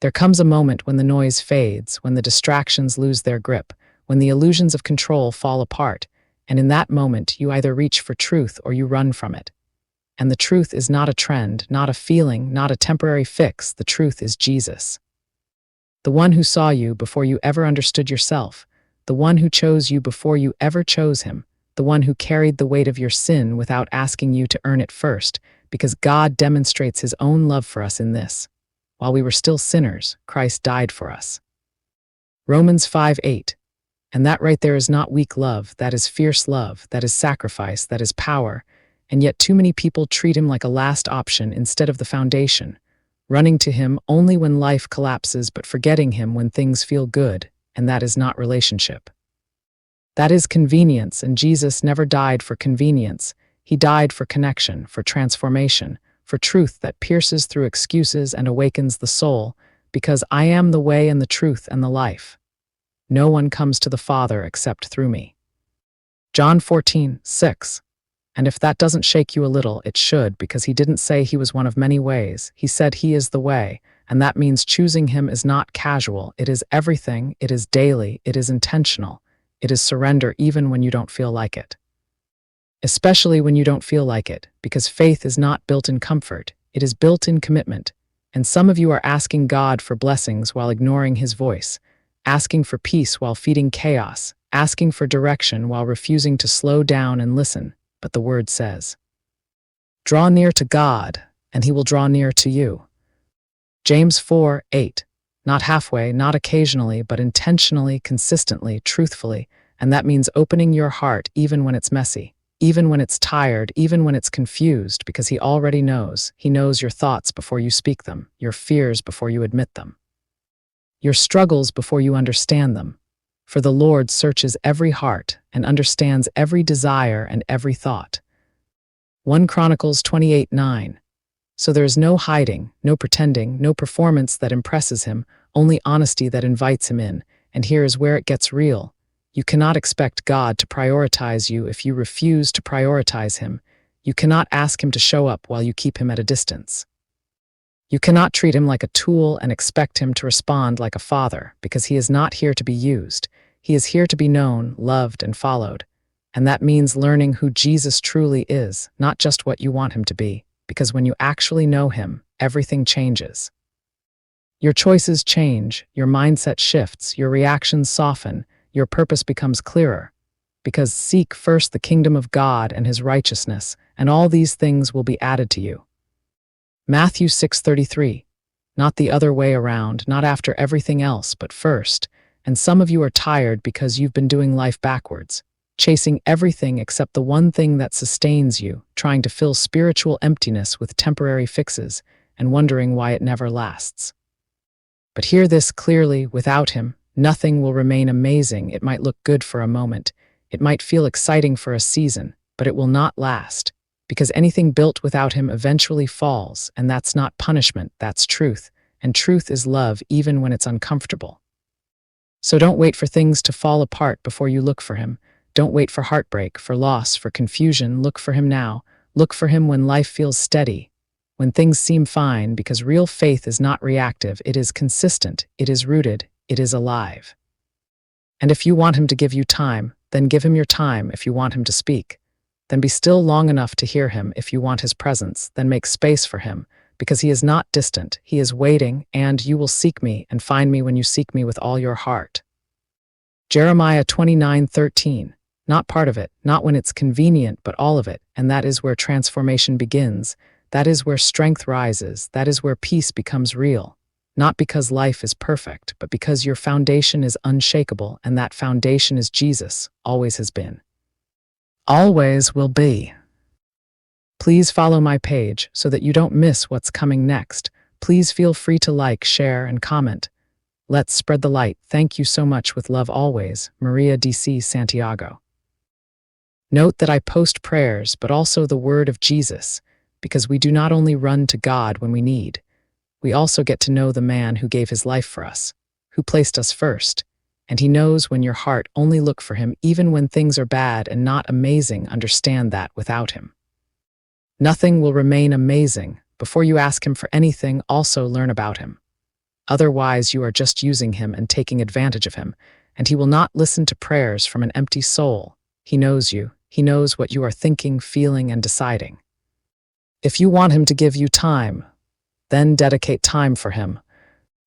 There comes a moment when the noise fades, when the distractions lose their grip, when the illusions of control fall apart, and in that moment you either reach for truth or you run from it. And the truth is not a trend, not a feeling, not a temporary fix. The truth is Jesus. The one who saw you before you ever understood yourself, the one who chose you before you ever chose him, the one who carried the weight of your sin without asking you to earn it first, because God demonstrates his own love for us in this. While we were still sinners, Christ died for us. Romans 5:8. And that right there is not weak love, that is fierce love, that is sacrifice, that is power, and yet too many people treat him like a last option instead of the foundation, running to him only when life collapses but forgetting him when things feel good, and that is not relationship. That is convenience, and Jesus never died for convenience. He died for connection, for transformation, for truth that pierces through excuses and awakens the soul, because I am the way and the truth and the life. No one comes to the Father except through me. John 14:6. And if that doesn't shake you a little, it should, because he didn't say he was one of many ways. He said he is the way, and that means choosing him is not casual. It is everything, it is daily, it is intentional. It is surrender even when you don't feel like it. Especially when you don't feel like it, because faith is not built in comfort, it is built in commitment. And some of you are asking God for blessings while ignoring his voice, asking for peace while feeding chaos, asking for direction while refusing to slow down and listen. But the word says, draw near to God, and he will draw near to you. James 4:8. Not halfway, not occasionally, but intentionally, consistently, truthfully, and that means opening your heart even when it's messy, even when it's tired, even when it's confused, because he already knows. He knows your thoughts before you speak them, your fears before you admit them, your struggles before you understand them. For the Lord searches every heart and understands every desire and every thought. 1 Chronicles 28:9. So there is no hiding, no pretending, no performance that impresses him, only honesty that invites him in. And here is where it gets real. You cannot expect God to prioritize you if you refuse to prioritize him. You cannot ask him to show up while you keep him at a distance. You cannot treat him like a tool and expect him to respond like a father, because he is not here to be used. He is here to be known, loved, and followed. And that means learning who Jesus truly is, not just what you want him to be, because when you actually know him, everything changes. Your choices change, your mindset shifts, your reactions soften, your purpose becomes clearer. Because seek first the kingdom of God and his righteousness, and all these things will be added to you. Matthew 6:33. Not the other way around, not after everything else, but first. And some of you are tired because you've been doing life backwards, chasing everything except the one thing that sustains you, trying to fill spiritual emptiness with temporary fixes, and wondering why it never lasts. But hear this clearly, without him, nothing will remain amazing. It might look good for a moment. It might feel exciting for a season, but it will not last. Because anything built without him eventually falls, and that's not punishment, that's truth. And truth is love even when it's uncomfortable. So don't wait for things to fall apart before you look for him. Don't wait for heartbreak, for loss, for confusion. Look for him now. Look for him when life feels steady, when things seem fine, because real faith is not reactive. It is consistent. It is rooted. It is alive. And if you want him to give you time, then give him your time. If you want him to speak, then be still long enough to hear him. If you want his presence, then make space for him, because he is not distant. He is waiting, and you will seek me and find me when you seek me with all your heart. Jeremiah 29:13. Not part of it, not when it's convenient, but all of it, and that is where transformation begins. That is where strength rises. That is where peace becomes real. Not because life is perfect, but because your foundation is unshakable, and that foundation is Jesus, always has been. Always will be. Please follow my page so that you don't miss what's coming next. Please feel free to like, share, and comment. Let's spread the light. Thank you so much. With love always, Maria DC Santiago. Note that I post prayers, but also the word of Jesus, because we do not only run to God when we need, we also get to know the man who gave his life for us, who placed us first. And he knows when your heart only look for him, even when things are bad and not amazing. Understand that without him, nothing will remain amazing. Before you ask him for anything, also learn about him. Otherwise, you are just using him and taking advantage of him, and he will not listen to prayers from an empty soul. He knows you. He knows what you are thinking, feeling, and deciding. If you want him to give you time, then dedicate time for him.